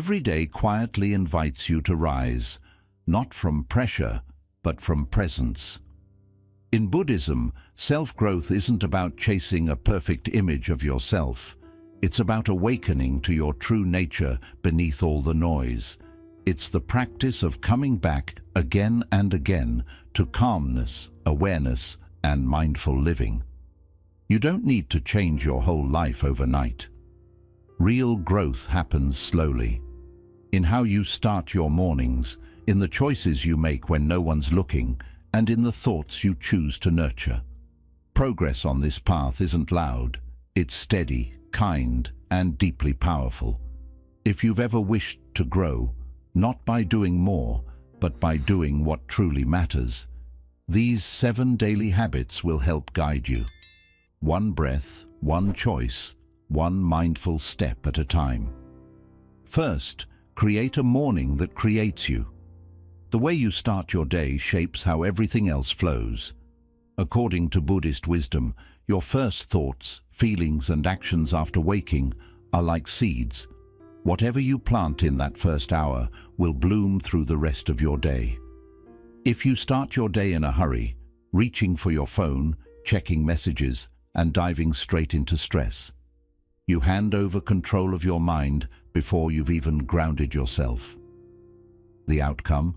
Every day quietly invites you to rise, not from pressure, but from presence. In Buddhism, self-growth isn't about chasing a perfect image of yourself. It's about awakening to your true nature beneath all the noise. It's the practice of coming back again and again to calmness, awareness, and mindful living. You don't need to change your whole life overnight. Real growth happens slowly. In how you start your mornings, in the choices you make when no one's looking, and in the thoughts you choose to nurture. Progress on this path isn't loud. It's steady, kind, and deeply powerful. If you've ever wished to grow, not by doing more, but by doing what truly matters, these 7 daily habits will help guide you. One breath, one choice, one mindful step at a time. First, create a morning that creates you. The way you start your day shapes how everything else flows. According to Buddhist wisdom, your first thoughts, feelings, and actions after waking are like seeds. Whatever you plant in that first hour will bloom through the rest of your day. If you start your day in a hurry, reaching for your phone, checking messages, and diving straight into stress, you hand over control of your mind before you've even grounded yourself. The outcome?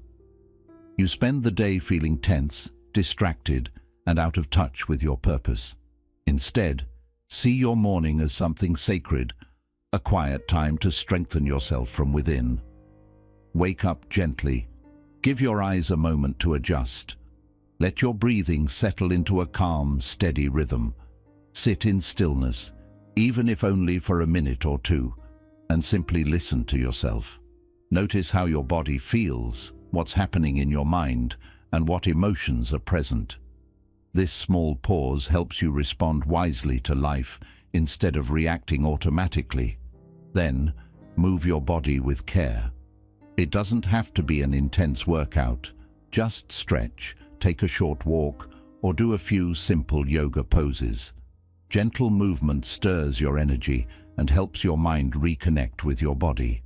You spend the day feeling tense, distracted, and out of touch with your purpose. Instead, see your morning as something sacred, a quiet time to strengthen yourself from within. Wake up gently. Give your eyes a moment to adjust. Let your breathing settle into a calm, steady rhythm. Sit in stillness, even if only for a minute or two, and simply listen to yourself. Notice how your body feels, what's happening in your mind, and what emotions are present. This small pause helps you respond wisely to life instead of reacting automatically. Then, move your body with care. It doesn't have to be an intense workout. Just stretch, take a short walk, or do a few simple yoga poses. Gentle movement stirs your energy and helps your mind reconnect with your body.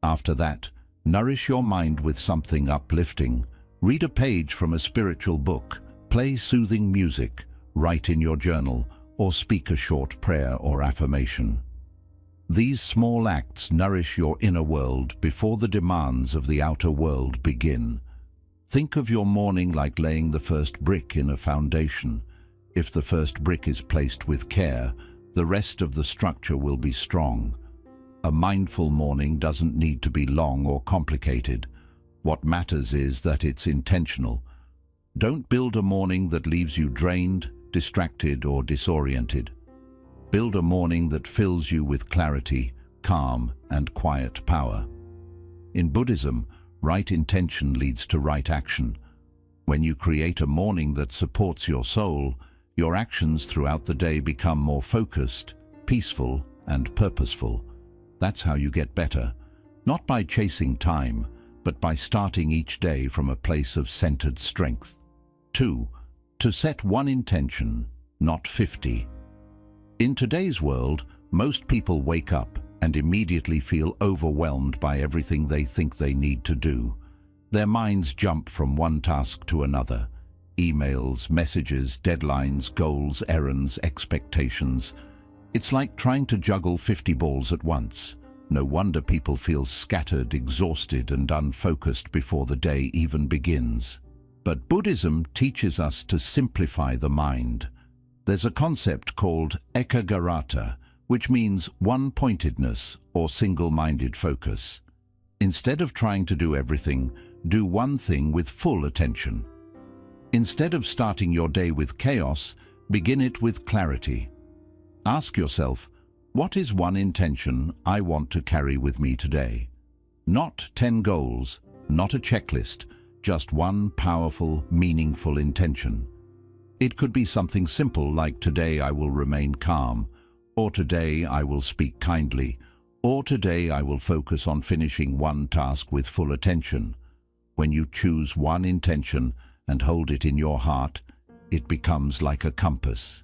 After that, nourish your mind with something uplifting. Read a page from a spiritual book, play soothing music, write in your journal, or speak a short prayer or affirmation. These small acts nourish your inner world before the demands of the outer world begin. Think of your morning like laying the first brick in a foundation. If the first brick is placed with care, the rest of the structure will be strong. A mindful morning doesn't need to be long or complicated. What matters is that it's intentional. Don't build a morning that leaves you drained, distracted, or disoriented. Build a morning that fills you with clarity, calm, and quiet power. In Buddhism, right intention leads to right action. When you create a morning that supports your soul, your actions throughout the day become more focused, peaceful, and purposeful. That's how you get better, not by chasing time, but by starting each day from a place of centered strength. 2. To set one intention, not 50. In today's world, most people wake up and immediately feel overwhelmed by everything they think they need to do. Their minds jump from one task to another. Emails, messages, deadlines, goals, errands, expectations. It's like trying to juggle 50 balls at once. No wonder people feel scattered, exhausted, and unfocused before the day even begins. But Buddhism teaches us to simplify the mind. There's a concept called ekaggata, which means one-pointedness or single-minded focus. Instead of trying to do everything, do one thing with full attention. Instead of starting your day with chaos, begin it with clarity. Ask yourself, what is one intention I want to carry with me today? Not 10 goals, not a checklist, just one powerful, meaningful intention. It could be something simple like today I will remain calm, or today I will speak kindly, or today I will focus on finishing one task with full attention. When you choose one intention and hold it in your heart, it becomes like a compass.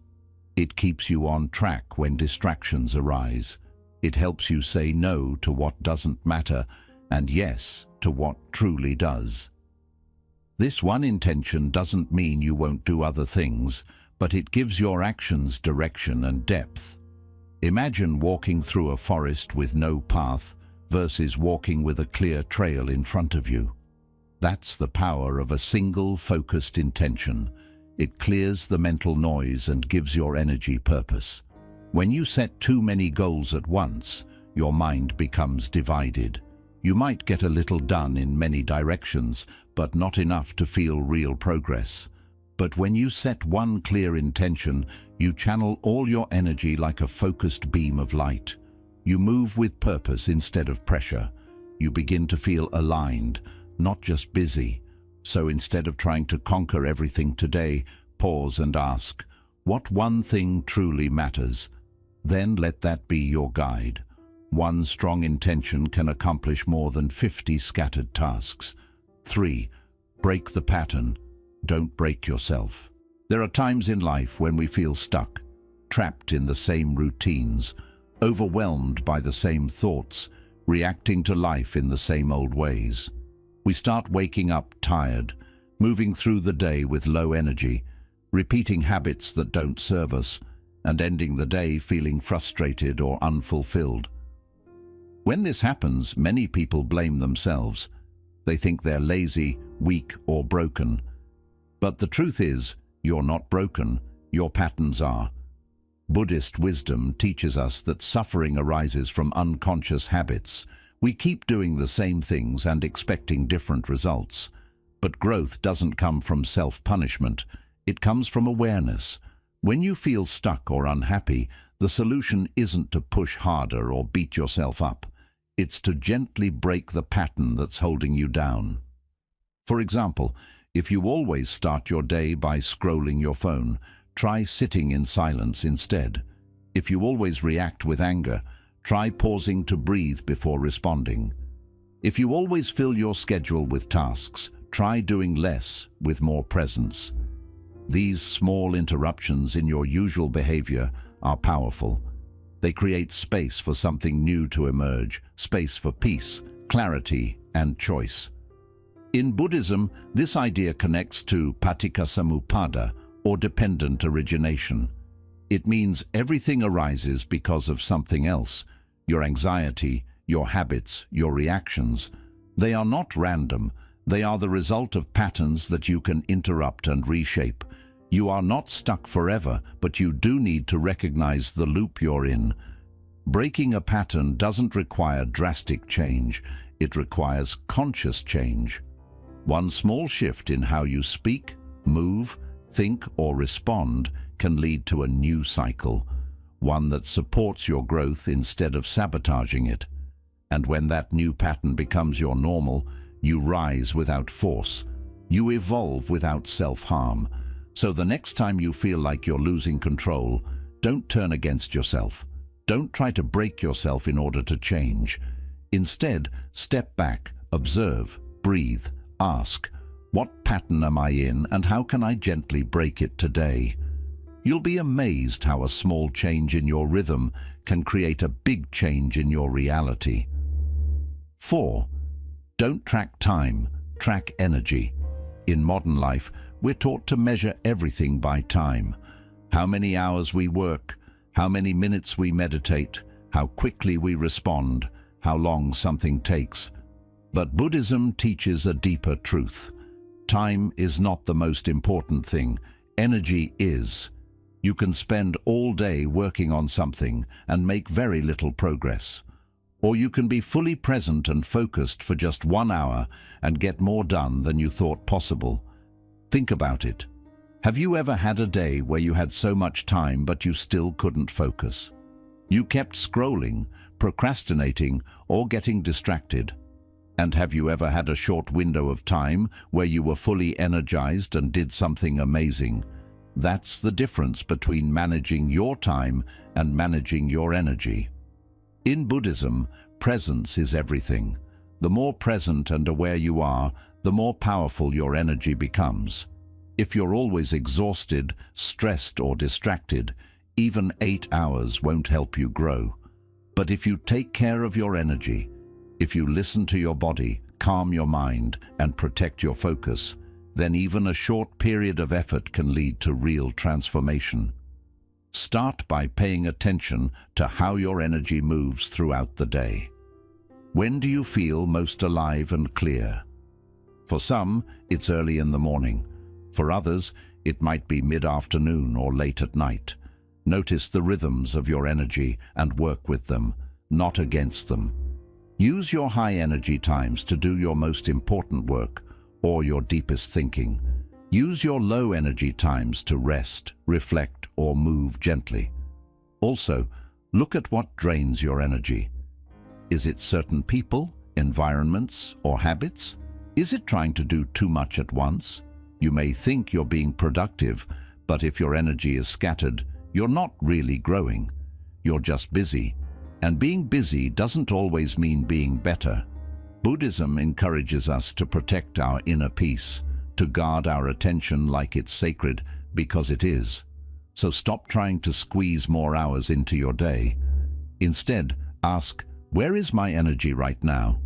It keeps you on track when distractions arise. It helps you say no to what doesn't matter and yes to what truly does. This one intention doesn't mean you won't do other things, but it gives your actions direction and depth. Imagine walking through a forest with no path versus walking with a clear trail in front of you. That's the power of a single focused intention. It clears the mental noise and gives your energy purpose. When you set too many goals at once, your mind becomes divided. You might get a little done in many directions, but not enough to feel real progress. But when you set one clear intention, you channel all your energy like a focused beam of light. You move with purpose instead of pressure. You begin to feel aligned, not just busy. So instead of trying to conquer everything today, pause and ask, what one thing truly matters? Then let that be your guide. One strong intention can accomplish more than 50 scattered tasks. 3. Break the pattern. Don't break yourself. There are times in life when we feel stuck, trapped in the same routines, overwhelmed by the same thoughts, reacting to life in the same old ways. We start waking up tired, moving through the day with low energy, repeating habits that don't serve us, and ending the day feeling frustrated or unfulfilled. When this happens, many people blame themselves. They think they're lazy, weak, or broken. But the truth is, you're not broken, your patterns are. Buddhist wisdom teaches us that suffering arises from unconscious habits. We keep doing the same things and expecting different results. But growth doesn't come from self-punishment. It comes from awareness. When you feel stuck or unhappy, the solution isn't to push harder or beat yourself up. It's to gently break the pattern that's holding you down. For example, if you always start your day by scrolling your phone, try sitting in silence instead. If you always react with anger, try pausing to breathe before responding. If you always fill your schedule with tasks, try doing less with more presence. These small interruptions in your usual behavior are powerful. They create space for something new to emerge, space for peace, clarity, and choice. In Buddhism, this idea connects to paticcasamuppada, or dependent origination. It means everything arises because of something else. Your anxiety, your habits, your reactions. They are not random. They are the result of patterns that you can interrupt and reshape. You are not stuck forever, but you do need to recognize the loop you're in. Breaking a pattern doesn't require drastic change. It requires conscious change. One small shift in how you speak, move, think, or respond can lead to a new cycle, one that supports your growth instead of sabotaging it. And when that new pattern becomes your normal, you rise without force. You evolve without self-harm. So the next time you feel like you're losing control, don't turn against yourself. Don't try to break yourself in order to change. Instead, step back, observe, breathe, ask, what pattern am I in and how can I gently break it today? You'll be amazed how a small change in your rhythm can create a big change in your reality. 4. Don't track time, track energy. In modern life, we're taught to measure everything by time. How many hours we work, how many minutes we meditate, how quickly we respond, how long something takes. But Buddhism teaches a deeper truth. Time is not the most important thing. Energy is. You can spend all day working on something and make very little progress. Or you can be fully present and focused for just 1 hour and get more done than you thought possible. Think about it. Have you ever had a day where you had so much time but you still couldn't focus? You kept scrolling, procrastinating, or getting distracted. And have you ever had a short window of time where you were fully energized and did something amazing? That's the difference between managing your time and managing your energy. In Buddhism, presence is everything. The more present and aware you are, the more powerful your energy becomes. If you're always exhausted, stressed, or distracted, even 8 hours won't help you grow. But if you take care of your energy, if you listen to your body, calm your mind, and protect your focus, then even a short period of effort can lead to real transformation. Start by paying attention to how your energy moves throughout the day. When do you feel most alive and clear? For some, it's early in the morning. For others, it might be mid-afternoon or late at night. Notice the rhythms of your energy and work with them, not against them. Use your high energy times to do your most important work or your deepest thinking. Use your low energy times to rest, reflect, or move gently. Also, look at what drains your energy. Is it certain people, environments, or habits? Is it trying to do too much at once? You may think you're being productive, but if your energy is scattered, you're not really growing. You're just busy. And being busy doesn't always mean being better. Buddhism encourages us to protect our inner peace, to guard our attention like it's sacred, because it is. So stop trying to squeeze more hours into your day. Instead, ask, where is my energy right now?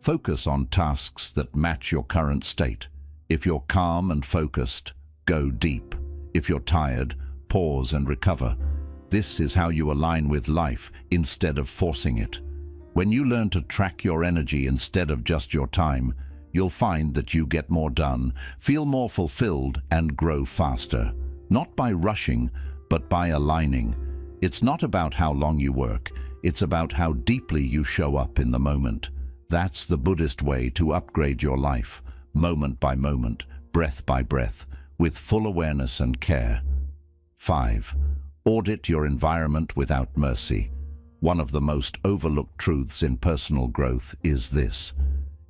Focus on tasks that match your current state. If you're calm and focused, go deep. If you're tired, pause and recover. This is how you align with life instead of forcing it. When you learn to track your energy instead of just your time, you'll find that you get more done, feel more fulfilled, and grow faster. Not by rushing, but by aligning. It's not about how long you work, it's about how deeply you show up in the moment. That's the Buddhist way to upgrade your life, moment by moment, breath by breath, with full awareness and care. 5. Audit your environment without mercy. One of the most overlooked truths in personal growth is this: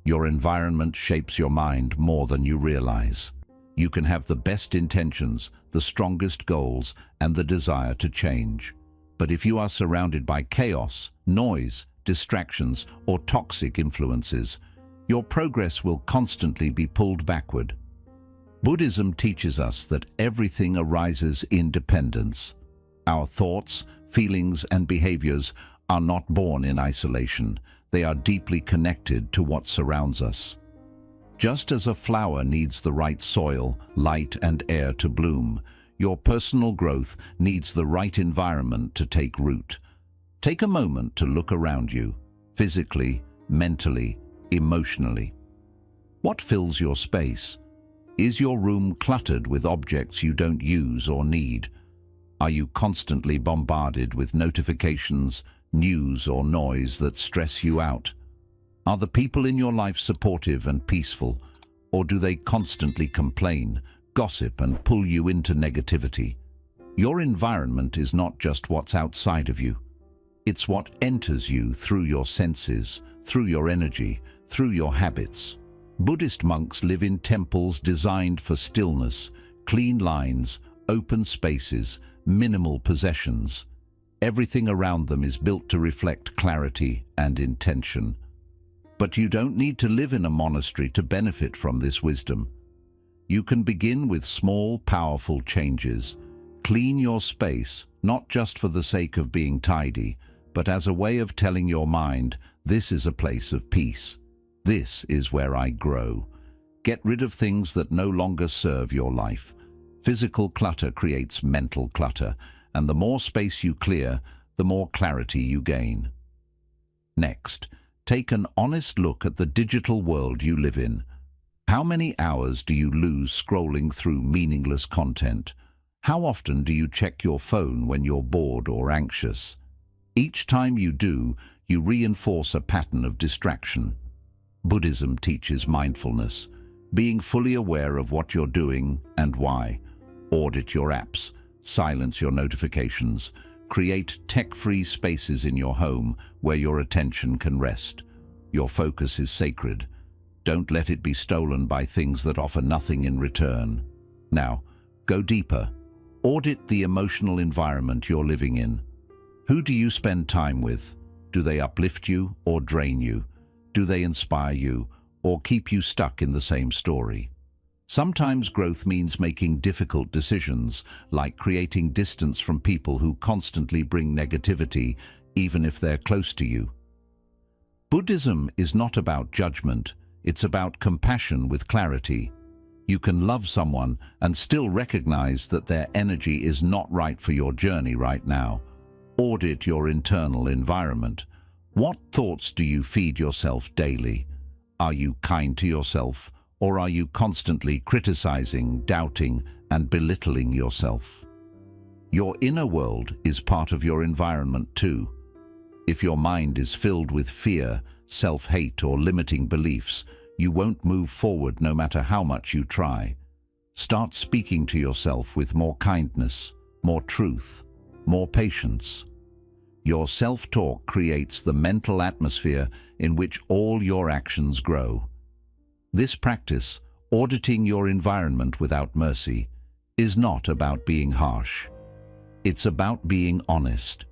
your environment shapes your mind more than you realize. You can have the best intentions, the strongest goals, and the desire to change. But if you are surrounded by chaos, noise, distractions, or toxic influences, your progress will constantly be pulled backward. Buddhism teaches us that everything arises in dependence. Our thoughts, feelings, and behaviors are not born in isolation. They are deeply connected to what surrounds us. Just as a flower needs the right soil, light, and air to bloom, your personal growth needs the right environment to take root. Take a moment to look around you, physically, mentally, emotionally. What fills your space? Is your room cluttered with objects you don't use or need? Are you constantly bombarded with notifications, news, or noise that stress you out? Are the people in your life supportive and peaceful, or do they constantly complain, gossip, and pull you into negativity? Your environment is not just what's outside of you. It's what enters you through your senses, through your energy, through your habits. Buddhist monks live in temples designed for stillness, clean lines, open spaces, minimal possessions. Everything around them is built to reflect clarity and intention. But you don't need to live in a monastery to benefit from this wisdom. You can begin with small, powerful changes. Clean your space, not just for the sake of being tidy, but as a way of telling your mind, this is a place of peace. This is where I grow. Get rid of things that no longer serve your life. Physical clutter creates mental clutter, and the more space you clear, the more clarity you gain. Next, take an honest look at the digital world you live in. How many hours do you lose scrolling through meaningless content? How often do you check your phone when you're bored or anxious? Each time you do, you reinforce a pattern of distraction. Buddhism teaches mindfulness, being fully aware of what you're doing and why. Audit your apps, silence your notifications, create tech-free spaces in your home where your attention can rest. Your focus is sacred. Don't let it be stolen by things that offer nothing in return. Now, go deeper. Audit the emotional environment you're living in. Who do you spend time with? Do they uplift you or drain you? Do they inspire you or keep you stuck in the same story? Sometimes growth means making difficult decisions, like creating distance from people who constantly bring negativity, even if they're close to you. Buddhism is not about judgment, it's about compassion with clarity. You can love someone and still recognize that their energy is not right for your journey right now. Audit your internal environment. What thoughts do you feed yourself daily? Are you kind to yourself, or are you constantly criticizing, doubting, and belittling yourself? Your inner world is part of your environment too. If your mind is filled with fear, self-hate, or limiting beliefs, you won't move forward no matter how much you try. Start speaking to yourself with more kindness, more truth, more patience. Your self-talk creates the mental atmosphere in which all your actions grow. This practice, auditing your environment without mercy, is not about being harsh. It's about being honest.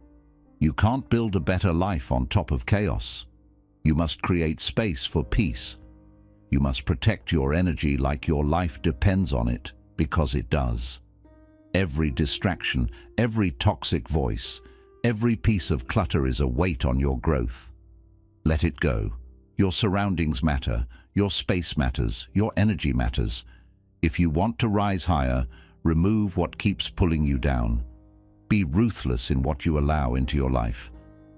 You can't build a better life on top of chaos. You must create space for peace. You must protect your energy like your life depends on it, because it does. Every distraction, every toxic voice, every piece of clutter is a weight on your growth. Let it go. Your surroundings matter, your space matters, your energy matters. If you want to rise higher, remove what keeps pulling you down. Be ruthless in what you allow into your life.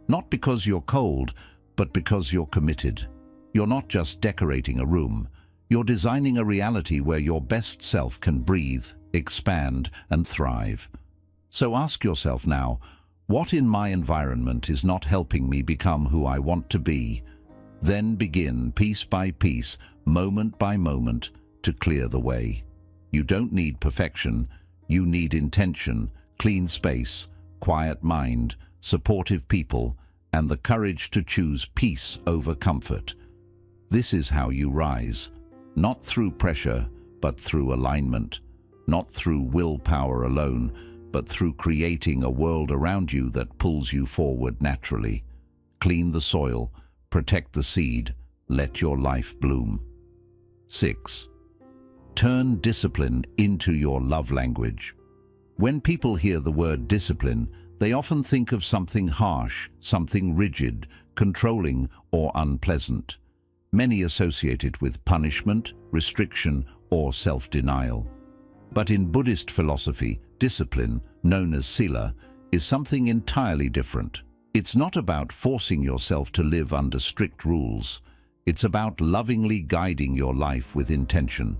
Not because you're cold, but because you're committed. You're not just decorating a room. You're designing a reality where your best self can breathe, expand, and thrive. So ask yourself now, what in my environment is not helping me become who I want to be? Then begin, piece by piece, moment by moment, to clear the way. You don't need perfection. You need intention, clean space, quiet mind, supportive people, and the courage to choose peace over comfort. This is how you rise, not through pressure, but through alignment, not through willpower alone, but through creating a world around you that pulls you forward naturally. Clean the soil, protect the seed, let your life bloom. 6. Turn discipline into your love language. When people hear the word discipline, they often think of something harsh, something rigid, controlling, or unpleasant. Many associate it with punishment, restriction, or self-denial. But in Buddhist philosophy, discipline, known as sila, is something entirely different. It's not about forcing yourself to live under strict rules. It's about lovingly guiding your life with intention.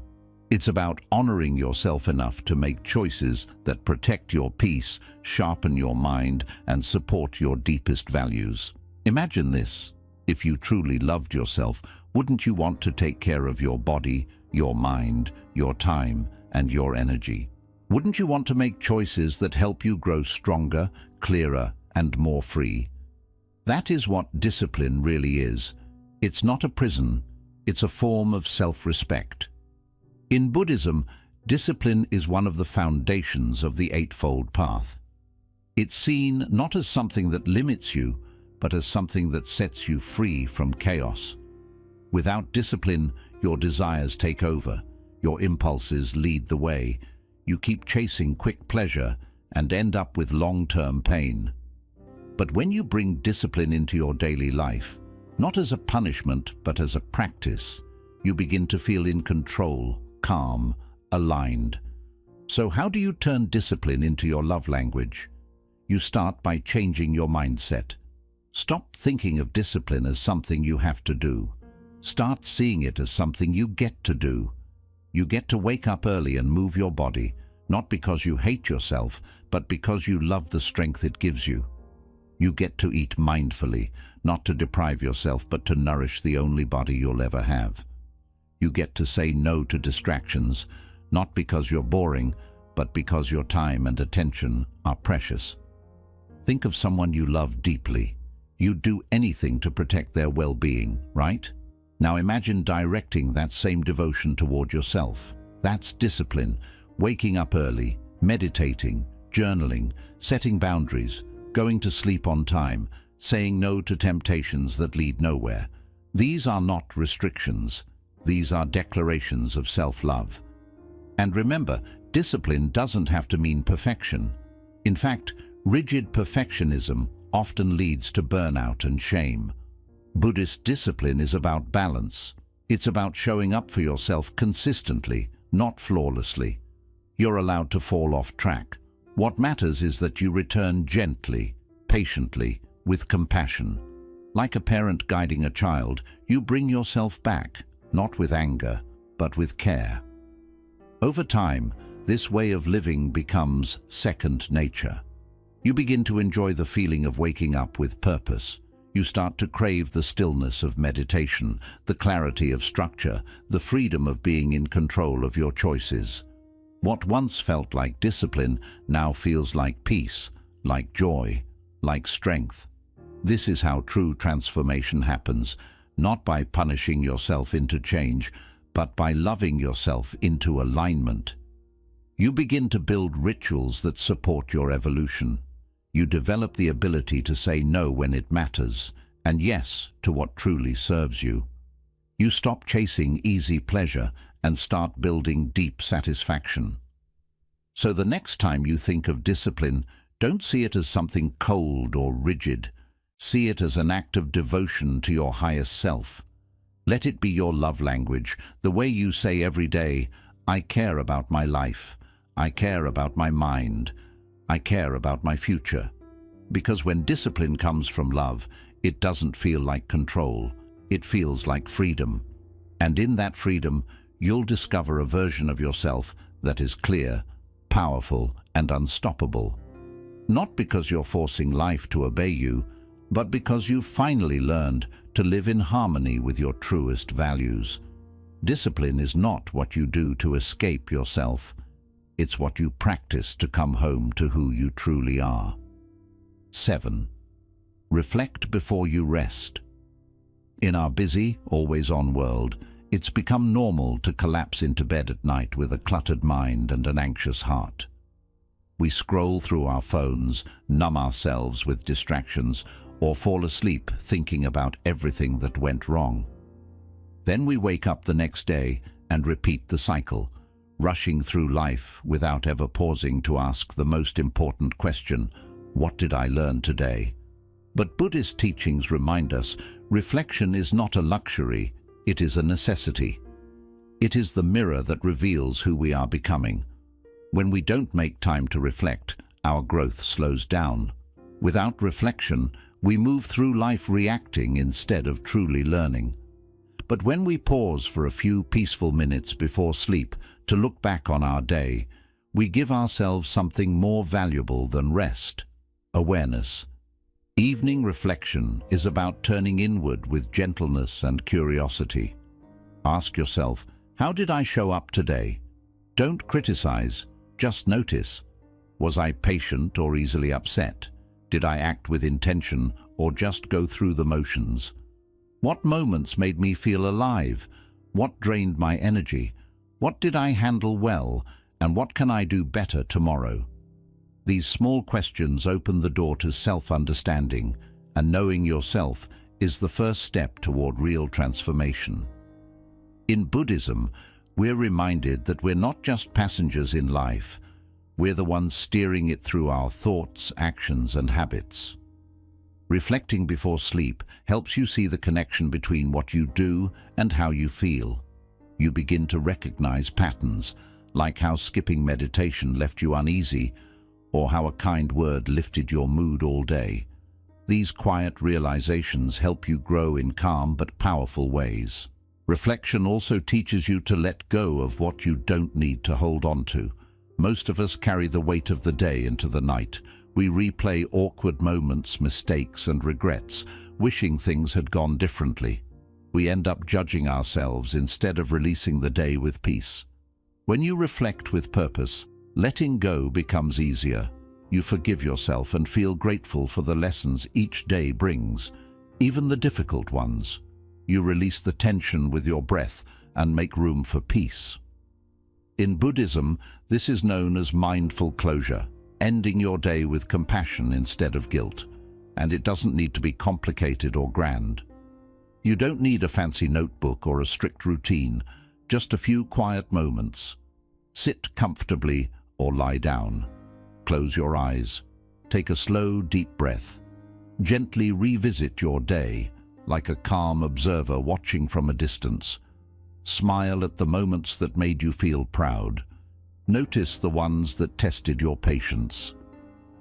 It's about honoring yourself enough to make choices that protect your peace, sharpen your mind, and support your deepest values. Imagine this. If you truly loved yourself, wouldn't you want to take care of your body, your mind, your time, and your energy? Wouldn't you want to make choices that help you grow stronger, clearer, and more free? That is what discipline really is. It's not a prison, it's a form of self-respect. In Buddhism, discipline is one of the foundations of the Eightfold Path. It's seen not as something that limits you, but as something that sets you free from chaos. Without discipline, your desires take over, your impulses lead the way, you keep chasing quick pleasure and end up with long-term pain. But when you bring discipline into your daily life, not as a punishment but as a practice, you begin to feel in control, calm, aligned. So how do you turn discipline into your love language? You start by changing your mindset. Stop thinking of discipline as something you have to do. Start seeing it as something you get to do. You get to wake up early and move your body, not because you hate yourself, but because you love the strength it gives you. You get to eat mindfully, not to deprive yourself, but to nourish the only body you'll ever have. You get to say no to distractions, not because you're boring, but because your time and attention are precious. Think of someone you love deeply. You'd do anything to protect their well-being, right? Now imagine directing that same devotion toward yourself. That's discipline, waking up early, meditating, journaling, setting boundaries, going to sleep on time, saying no to temptations that lead nowhere. These are not restrictions. These are declarations of self-love. And remember, discipline doesn't have to mean perfection. In fact, rigid perfectionism often leads to burnout and shame. Buddhist discipline is about balance. It's about showing up for yourself consistently, not flawlessly. You're allowed to fall off track. What matters is that you return gently, patiently, with compassion. Like a parent guiding a child, you bring yourself back, not with anger, but with care. Over time, this way of living becomes second nature. You begin to enjoy the feeling of waking up with purpose. You start to crave the stillness of meditation, the clarity of structure, the freedom of being in control of your choices. What once felt like discipline now feels like peace, like joy, like strength. This is how true transformation happens, not by punishing yourself into change, but by loving yourself into alignment. You begin to build rituals that support your evolution. You develop the ability to say no when it matters, and yes to what truly serves you. You stop chasing easy pleasure and start building deep satisfaction. So the next time you think of discipline, don't see it as something cold or rigid. See it as an act of devotion to your highest self. Let it be your love language, the way you say every day, I care about my life, I care about my mind, I care about my future. Because when discipline comes from love, it doesn't feel like control, it feels like freedom. And in that freedom, you'll discover a version of yourself that is clear, powerful, and unstoppable. Not because you're forcing life to obey you, but because you've finally learned to live in harmony with your truest values. Discipline is not what you do to escape yourself. It's what you practice to come home to who you truly are. 7. Reflect before you rest. In our busy, always-on world, it's become normal to collapse into bed at night with a cluttered mind and an anxious heart. We scroll through our phones, numb ourselves with distractions, or fall asleep thinking about everything that went wrong. Then we wake up the next day and repeat the cycle, rushing through life without ever pausing to ask the most important question, what did I learn today? But Buddhist teachings remind us, reflection is not a luxury, it is a necessity. It is the mirror that reveals who we are becoming. When we don't make time to reflect, our growth slows down. Without reflection, we move through life reacting instead of truly learning. But when we pause for a few peaceful minutes before sleep to look back on our day, we give ourselves something more valuable than rest: awareness. Evening reflection is about turning inward with gentleness and curiosity. Ask yourself, how did I show up today? Don't criticize, just notice. Was I patient or easily upset? Did I act with intention or just go through the motions? What moments made me feel alive? What drained my energy? What did I handle well? And what can I do better tomorrow? These small questions open the door to self-understanding, and knowing yourself is the first step toward real transformation. In Buddhism, we're reminded that we're not just passengers in life, we're the ones steering it through our thoughts, actions, and habits. Reflecting before sleep helps you see the connection between what you do and how you feel. You begin to recognize patterns, like how skipping meditation left you uneasy, or how a kind word lifted your mood all day. These quiet realizations help you grow in calm but powerful ways. Reflection also teaches you to let go of what you don't need to hold on to. Most of us carry the weight of the day into the night. We replay awkward moments, mistakes, and regrets, wishing things had gone differently. We end up judging ourselves instead of releasing the day with peace. When you reflect with purpose, letting go becomes easier. You forgive yourself and feel grateful for the lessons each day brings, even the difficult ones. You release the tension with your breath and make room for peace. In Buddhism, this is known as mindful closure, ending your day with compassion instead of guilt. And it doesn't need to be complicated or grand. You don't need a fancy notebook or a strict routine, just a few quiet moments. Sit comfortably or lie down. Close your eyes. Take a slow, deep breath. Gently revisit your day, like a calm observer watching from a distance. Smile at the moments that made you feel proud. Notice the ones that tested your patience.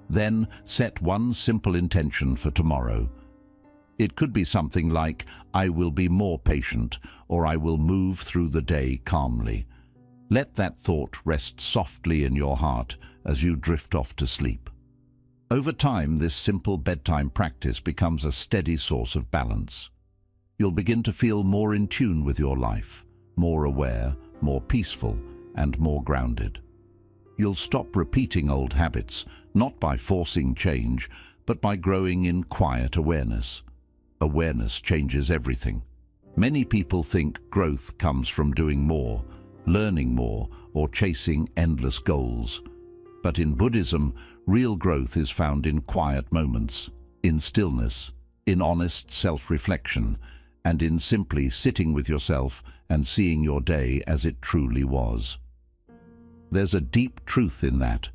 Then set one simple intention for tomorrow. It could be something like, I will be more patient, or I will move through the day calmly. Let that thought rest softly in your heart as you drift off to sleep. Over time, this simple bedtime practice becomes a steady source of balance. You'll begin to feel more in tune with your life, more aware, more peaceful, and more grounded. You'll stop repeating old habits, not by forcing change, but by growing in quiet awareness. Awareness changes everything. Many people think growth comes from doing more, learning more, or chasing endless goals. But in Buddhism, real growth is found in quiet moments, in stillness, in honest self-reflection, and in simply sitting with yourself and seeing your day as it truly was. There's a deep truth in that.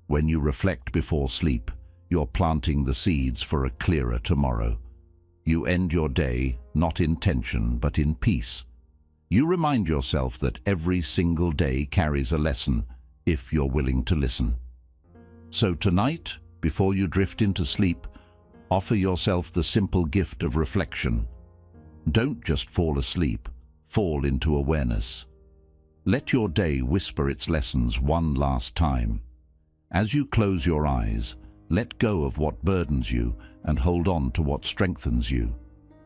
When you reflect before sleep, you're planting the seeds for a clearer tomorrow. You end your day not in tension but in peace. You remind yourself that every single day carries a lesson, if you're willing to listen. So tonight, before you drift into sleep, offer yourself the simple gift of reflection. Don't just fall asleep, fall into awareness. Let your day whisper its lessons one last time. As you close your eyes, let go of what burdens you and hold on to what strengthens you.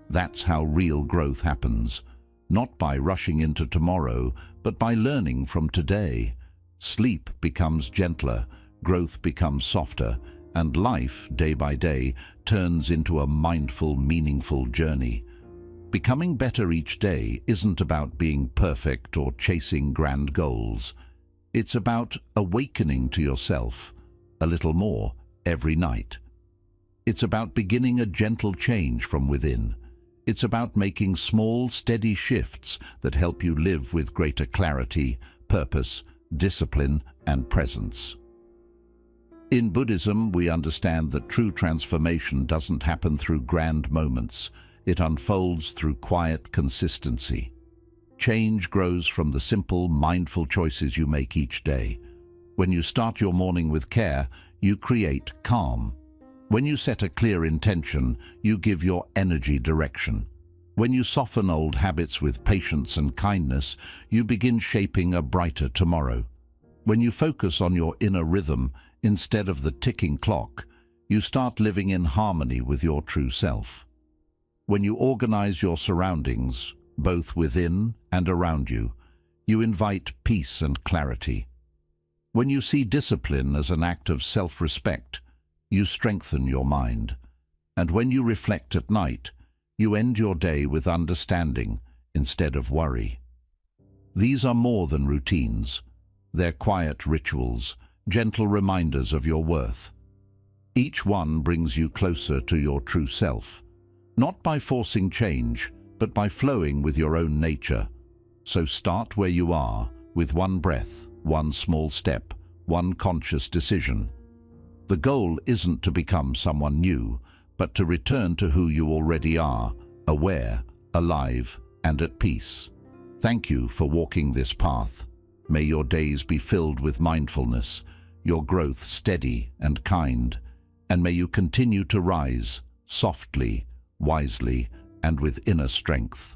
That's how real growth happens, not by rushing into tomorrow, but by learning from today. Sleep becomes gentler, growth becomes softer, and life, day by day, turns into a mindful, meaningful journey. Becoming better each day isn't about being perfect or chasing grand goals. It's about awakening to yourself a little more every night. It's about beginning a gentle change from within. It's about making small, steady shifts that help you live with greater clarity, purpose, discipline, and presence. In Buddhism, we understand that true transformation doesn't happen through grand moments. It unfolds through quiet consistency. Change grows from the simple, mindful choices you make each day. When you start your morning with care, you create calm. When you set a clear intention, you give your energy direction. When you soften old habits with patience and kindness, you begin shaping a brighter tomorrow. When you focus on your inner rhythm instead of the ticking clock, you start living in harmony with your true self. When you organize your surroundings, both within and around you, you invite peace and clarity. When you see discipline as an act of self-respect, you strengthen your mind. And when you reflect at night, you end your day with understanding instead of worry. These are more than routines. They're quiet rituals, gentle reminders of your worth. Each one brings you closer to your true self, not by forcing change, but by flowing with your own nature. So start where you are, with one breath, one small step, one conscious decision. The goal isn't to become someone new, but to return to who you already are, aware, alive, and at peace. Thank you for walking this path. May your days be filled with mindfulness, your growth steady and kind, and may you continue to rise softly, wisely, and with inner strength.